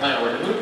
Am I audible?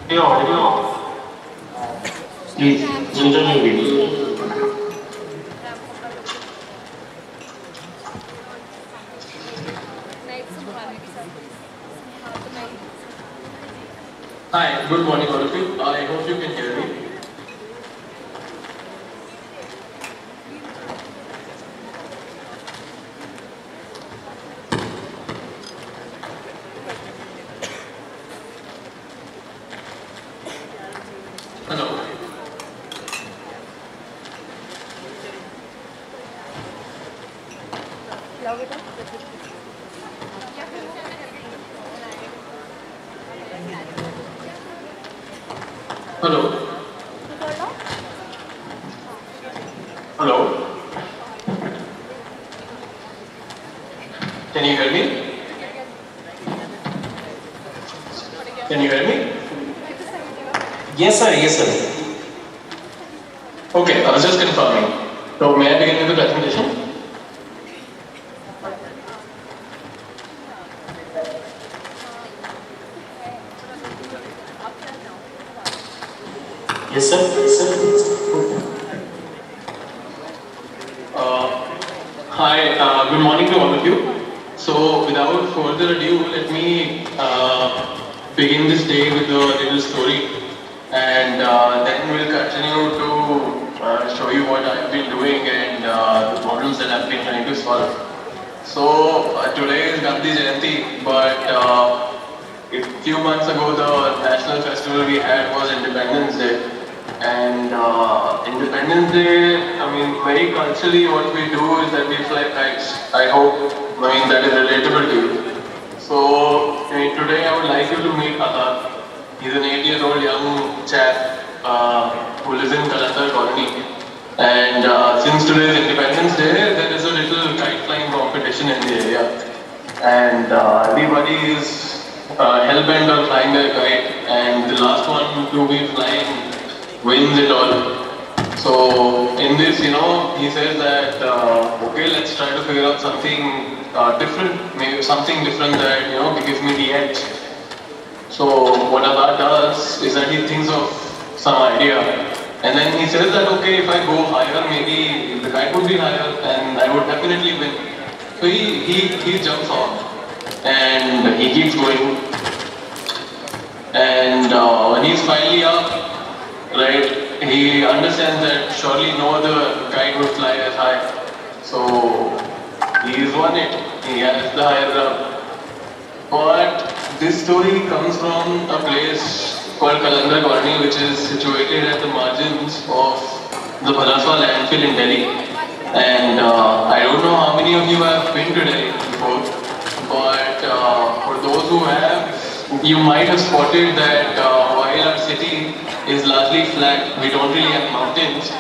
Am I audible? Please, enter your video. Hi, good morning all of you. I hope you can hear me. Hello. Hello. Hello. Can you hear me? Can you hear me? Yes, sir. Yes, sir. Okay, I was just confirming. So may I begin with the presentation? Yes, sir. Yes, sir. Hi, good morning to all of you. So without further ado, let me begin this day with a little story, and then we'll continue to show you what I've been doing and the problems that I've been trying to solve. So today is Gandhi Jayanti, but a few months ago the national festival we had was Independence Day. And Independence Day, I mean, very culturally what we do is that we fly kites. I hope, that is relatable to you. So, today I would like you to meet Atar. He's an 8-year-old young chap who lives in Kalatar colony. And since today is Independence Day, there is a little kite flying competition in the area. And everybody is hell-bent on flying their kite. And the last one to be flying wins it all. So in this, he says that, okay, let's try to figure out something different, maybe something different that, gives me the edge. So what Abad does is that he thinks of some idea, and then he says that, okay, if I go higher, maybe the kite would be higher, and I would definitely win. So he jumps on, and he keeps going, and when he's finally up, right, he understands that surely no other kite would fly as high. So he's won it. He has the higher ground. But this story comes from a place called Kalandar Colony, which is situated at the margins of the Bhalaswa landfill in Delhi. And I don't know how many of you have been to Delhi before, but for those who have, you might have spotted that while our city is largely flat, we don't really have mountains.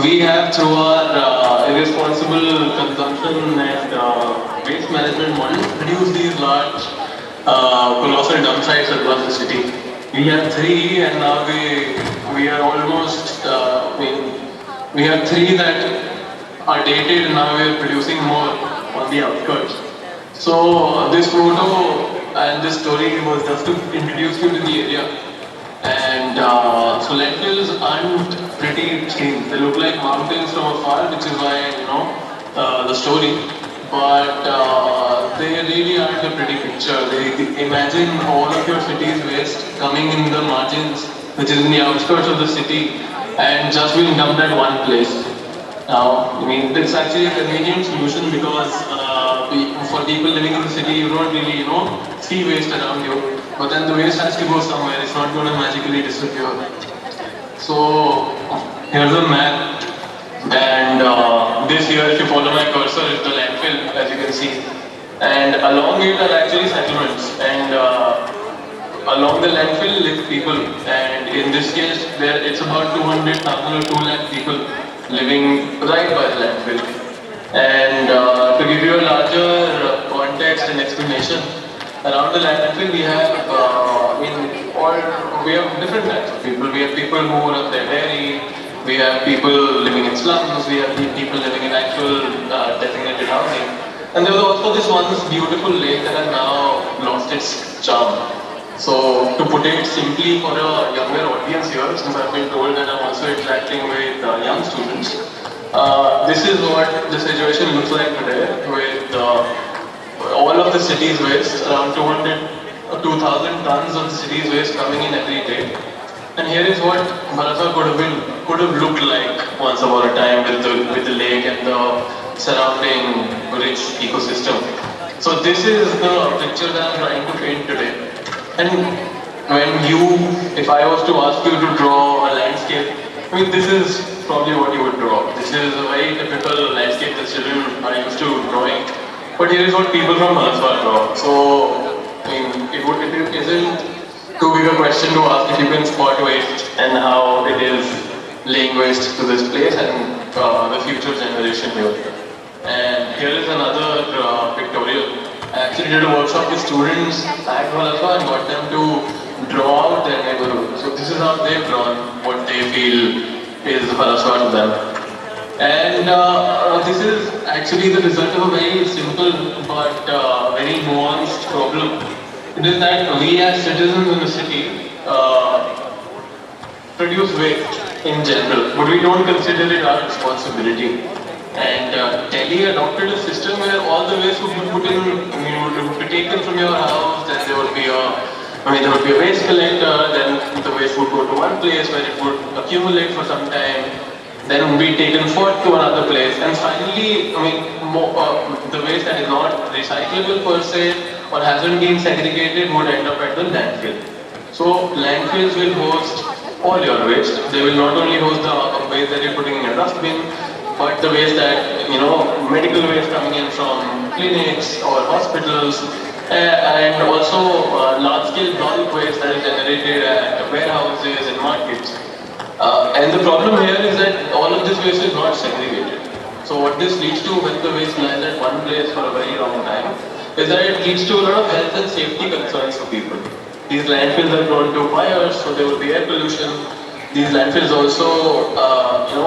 We have, through our irresponsible consumption and waste management model, produced these large, colossal dump sites across the city. We have 3, and now we are almost, we have 3 that are dated, and now we are producing more on the outskirts. So this photo and this story was just to introduce you to the area. And so lentils aren't pretty things. They look like mountains from afar, which is why, the story. But they really aren't a pretty picture. They imagine all of your city's waste coming in the margins, which is in the outskirts of the city, and just being dumped at one place. Now, it's actually a convenient solution because for people living in the city, you don't really, see waste around you. But then the waste has to go somewhere. It's not going to magically disappear. So here's a map, and this here, if you follow my cursor, is the landfill, as you can see. And along it are actually settlements, and along the landfill live people. And in this case, it's about 200,000 or 2 lakh people living right by the landfill. And to give you a larger context and explanation, around the landfill we have, we have different types of people. We have people who run their dairy. We have people living in slums. We have people living in actual designated housing. And there was also this one beautiful lake that has now lost its charm. So to put it simply for a younger audience here, since I've been told that I'm also interacting with young students, this is what the situation looks like today with all of the city's waste, around 2,000 tons of the city's waste coming in every day. And here is what Bharatwar could have looked like once upon a time with the lake and the surrounding rich ecosystem. So this is the picture that I'm trying to paint today. And if I was to ask you to draw a landscape, I mean, this is probably what you would draw. This is a very typical landscape that children are used to drawing. But here is what people from Bharatwar draw. So, I mean, it isn't too big a question to ask if you can spot waste and how it is laying waste to this place and the future generation here. And here is another pictorial. I actually did a workshop with students at Bharatwar and got them to draw out their neighborhood. So this is how they've drawn what they feel is Bharatwar to them. And this is actually the result of a very simple but very nuanced problem. It is that we as citizens in the city produce waste in general, but we don't consider it our responsibility. And Delhi adopted a system where all the waste would be put in, would be taken from your house, then there would be a waste collector, then the waste would go to one place where it would accumulate for some time, then be taken forth to another place, and finally, the waste that is not recyclable per se or hasn't been segregated would end up at the landfill. So landfills will host all your waste. They will not only host the waste that you're putting in your dustbin, but the waste that, medical waste coming in from clinics or hospitals, and also large-scale bulk waste that is generated at warehouses and markets. And the problem here is that all of this waste is not segregated. So what this leads to when the waste lies at one place for a very long time is that it leads to a lot of health and safety concerns for people. These landfills are prone to fires, so there will be air pollution. These landfills also,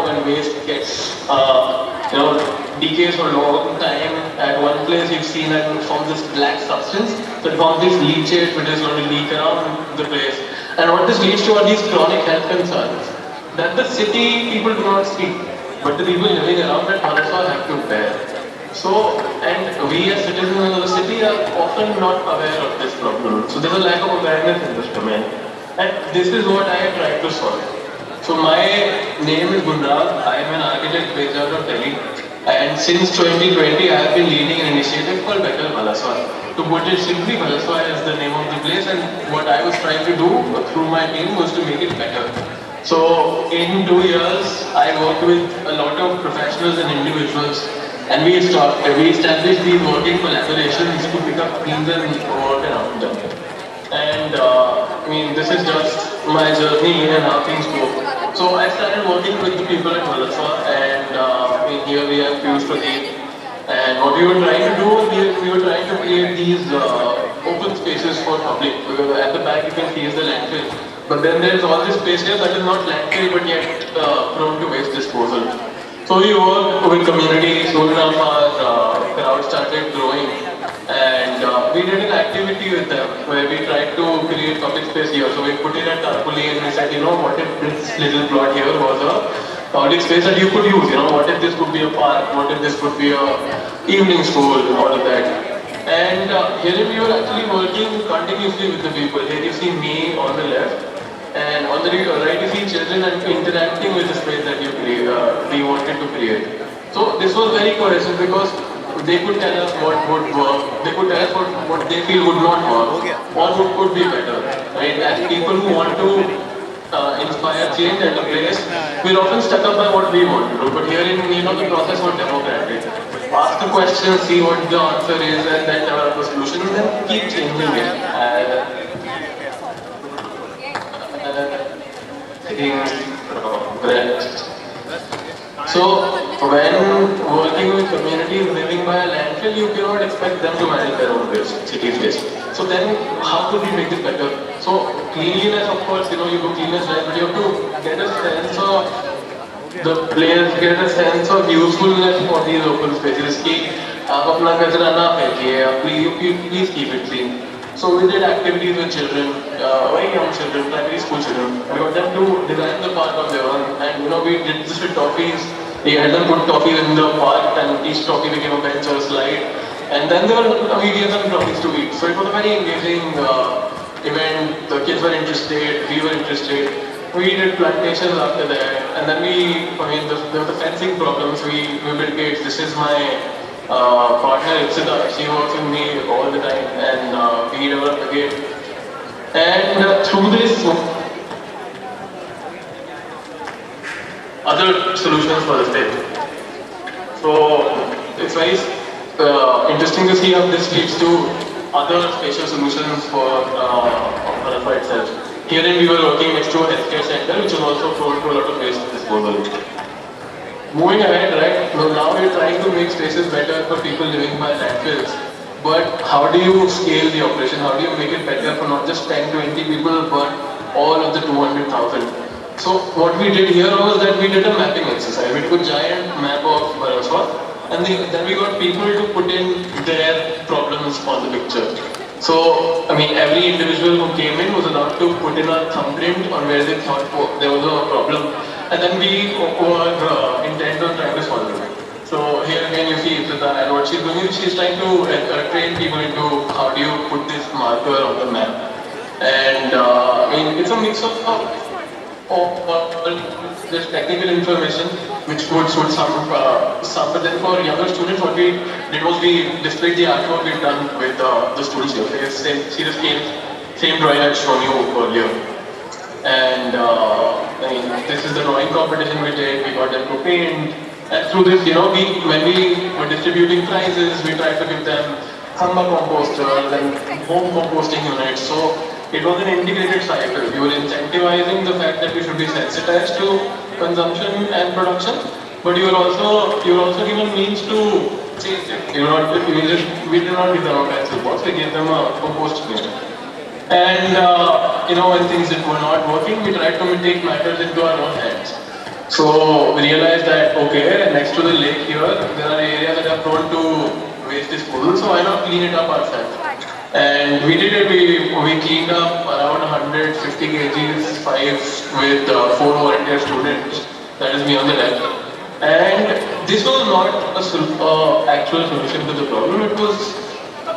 when waste gets, decays for a long time at one place, you've seen it form this black substance. So it forms this leachate which is going to leak around the place. And what this leads to are these chronic health concerns that the city people do not see, but the people living around that Bharatwar have to bear. So, and we as citizens of the city are often not aware of this problem. So there's a lack of awareness in this domain. And this is what I have tried to solve. So my name is Gunraj. I am an architect based out of Delhi. And since 2020, I have been leading an initiative called Better Bharatwar. To put it simply, Bharatwar is the name of the place, and what I was trying to do through my team was to make it better. So in 2 years, I worked with a lot of professionals and individuals, and we established these working collaborations to pick up themes and work around them. And this is just my journey and how things go. So I started working with the people at Bharatwar, and here we have Piyush Pradeep. And what we were trying to do, we were trying to create these open spaces for public. Because at the back you can see is the landfill. But then there is all this space here that is not landfill but yet prone to waste disposal. So we worked with communities, soon enough our crowd started growing. And we did an activity with them where we tried to create public space here. So we put in a tarpaulin and we said, what if this little plot here was a public space that you could use? What if this could be a park? What if this could be a evening school? All of that. And here we were actually working continuously with the people. Here you see me on the left, and on the right you see children interacting with the space that we wanted to create. So this was very cohesive because they could tell us what would work, they could tell us what they feel would not work, or what could be better. Right? As people who want to inspire change at a place, we're often stuck up by what we want to do. But here the process was democratic. Ask the question, see what the answer is, and then develop a solution, and then keep changing it. So when working with communities living by a landfill, you cannot expect them to manage their own waste, city's waste. So then, how could we make this better? So cleanliness, of course, you do cleanliness right, but you have to get a sense of the players, get a sense of usefulness for these open spaces. कि आप अपना कचरा ना फेंकिए, please keep it clean. So we did activities with children, very young children, primary school children. We got them to design the park on their own, and we did this with toffees. We had them put toffees in the park, and each toffee became a bench or a slide. And then we gave them toffees to eat. So it was a very engaging event. The kids were interested, we were interested. We did plantations after that, and then there were the fencing problems. We built gates. This is my partner Ipsita. She works with me all the time, and we developed the gate. And through this, other solutions for the state. So it's very interesting to see how this leads to other spatial solutions for Harafa itself. Herein we were working next to a healthcare center, which was also prone to a lot of waste disposal. Moving ahead, right, now we're trying to make spaces better for people living by landfills. But how do you scale the operation? How do you make it better for not just 10, 20 people, but all of the 200,000? So what we did here was that we did a mapping exercise. We took a giant map of Baraswat, and then we got people to put in their problems on the picture. So, every individual who came in was allowed to put in a thumbprint on where they thought there was a problem, and then we were intent on trying to solve it. So here again you see Ipsita, and what she's doing is she's trying to train people into how do you put this marker on the map. And it's a mix of this technical information which would suit some, but then for younger students what we did was we displayed the artwork we've done with the students here. See the same drawing I've shown you earlier. And this is the drawing competition we did, we got them to paint. And through this, when we were distributing prizes, we tried to give them Khamba composters and home composting units. So it was an integrated cycle. We were incentivizing the fact that we should be sensitized to consumption and production, but you were also given means to change it. We did not give them a pencil box, we gave them a compost unit. And when things were not working, we tried to take matters into our own hands. So we realized that next to the lake here, there are areas that are prone to waste disposal, so why not clean it up ourselves? And we did it, we cleaned up around 150 kgs, 5 with 4 volunteer students, that is me on the left. And this was not a actual solution to the problem, it was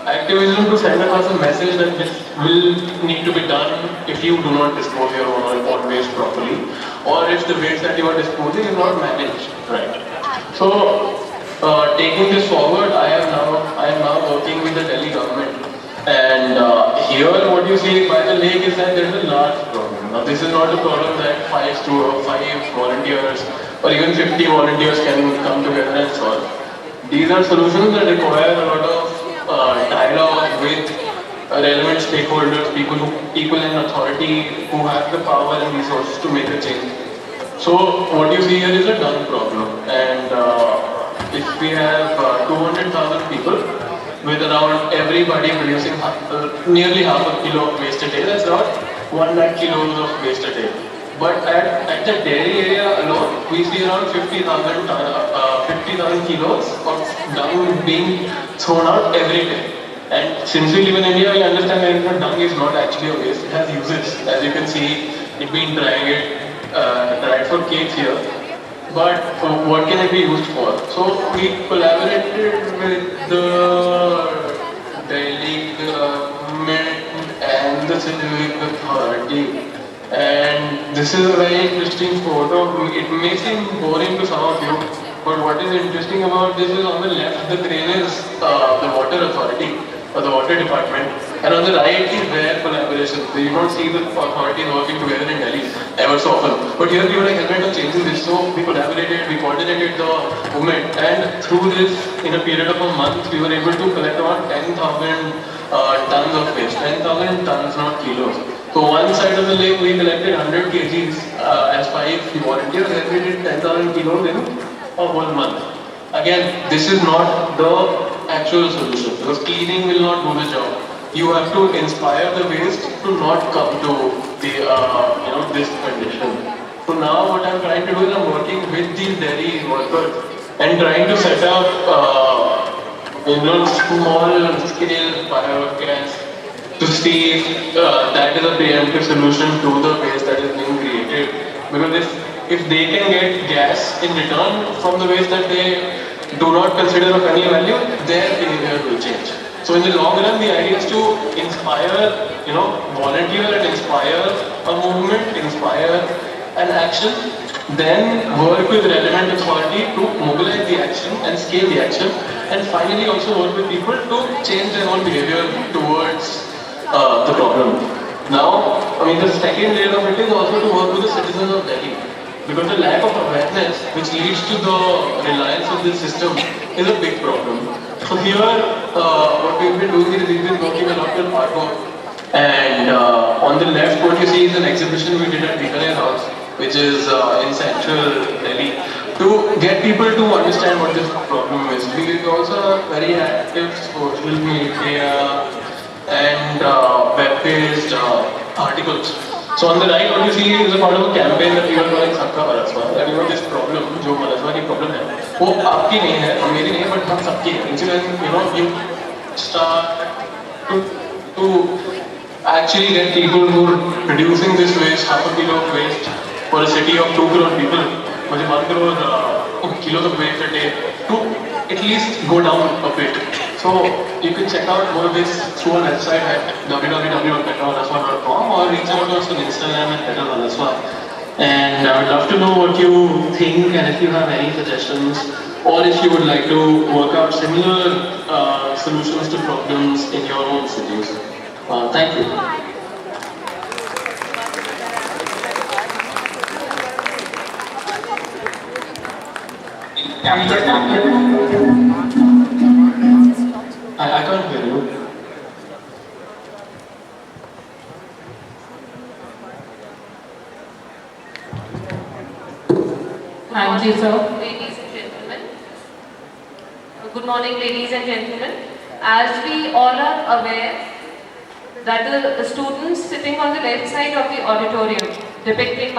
activism to send across a message that this will need to be done if you do not dispose your own waste properly, or if the waste that you are disposing is not managed right. So, taking this forward, I am now working with the Delhi government. And here what you see by the lake is that there is a large problem. Now this is not a problem that 5 volunteers or even 50 volunteers can come together and solve. These are solutions that require a lot of dialogue with relevant stakeholders, people in authority who have the power and resources to make a change. So what you see here is a done problem, and if we have 200,000 people with around everybody producing nearly half a kilo of waste a day, that's around 1 lakh kilos of waste a day. But at the dairy area alone, we see around 50,000 kilos of dung being thrown out every day. And since we live in India, we understand that dung is not actually a waste, it has uses. As you can see, it being dried for cakes here. But what can it be used for? So we collaborated with the Delhi government and the civic authority. And this is a very interesting photo. It may seem boring to some of you, but what is interesting about this is on the left, the crane is the water authority or the water department, and on the right is their collaboration. So you don't see the authorities working together in Delhi ever so often. But here we were like helping on changing this, so we collaborated, we coordinated the movement, and through this, in a period of a month, we were able to collect around 10,000 tons of waste. 10,000 tons, not kilos. So one side of the lake we collected 100 kgs as 5 volunteers, and we did 10,000 kilos in a whole month. Again, this is not the actual solution because cleaning will not do the job. You have to inspire the waste to not come to the this condition. So now what I'm trying to do is I'm working with these dairy workers and trying to set up small scale biogas to see if that is a preemptive solution to the waste that is being created. Because if they can get gas in return from the waste that they do not consider of any value, their behavior will change. So in the long run, the idea is to inspire, volunteer and inspire a movement, inspire an action, then work with relevant authority to mobilize the action and scale the action, and finally also work with people to change their own behavior towards the problem. Now, the second layer of it is also to work with the citizens of Delhi. Because the lack of awareness, which leads to the reliance of this system, is a big problem. So here, what we've been doing is we've been working a lot with artwork. And on the left, what you see is an exhibition we did at Bikaner House, which is in central Delhi, to get people to understand what this problem is. We also have very active social media and web-based articles. So on the right, what you see is a part of a campaign that we are calling Sabka Paraswar. That this problem, जो Paraswar की problem है, वो आपकी नहीं है, और मेरी नहीं है, but हम सबकी है. Which is you start to actually get people who are producing this waste, half a kilo of waste for a city of 2 crore people, मुझे 1 crore kilos of waste a day, to at least go down a bit. So you can check out more of this through our website at www.pettervalaswar.com or reach out to us on Instagram at pettervalaswar. And I would love to know what you think and if you have any suggestions or if you would like to work out similar solutions to problems in your own cities. Thank you. I can't hear you. Thank you, sir. Ladies and gentlemen. Good morning, ladies and gentlemen. As we all are aware that the students sitting on the left side of the auditorium depicting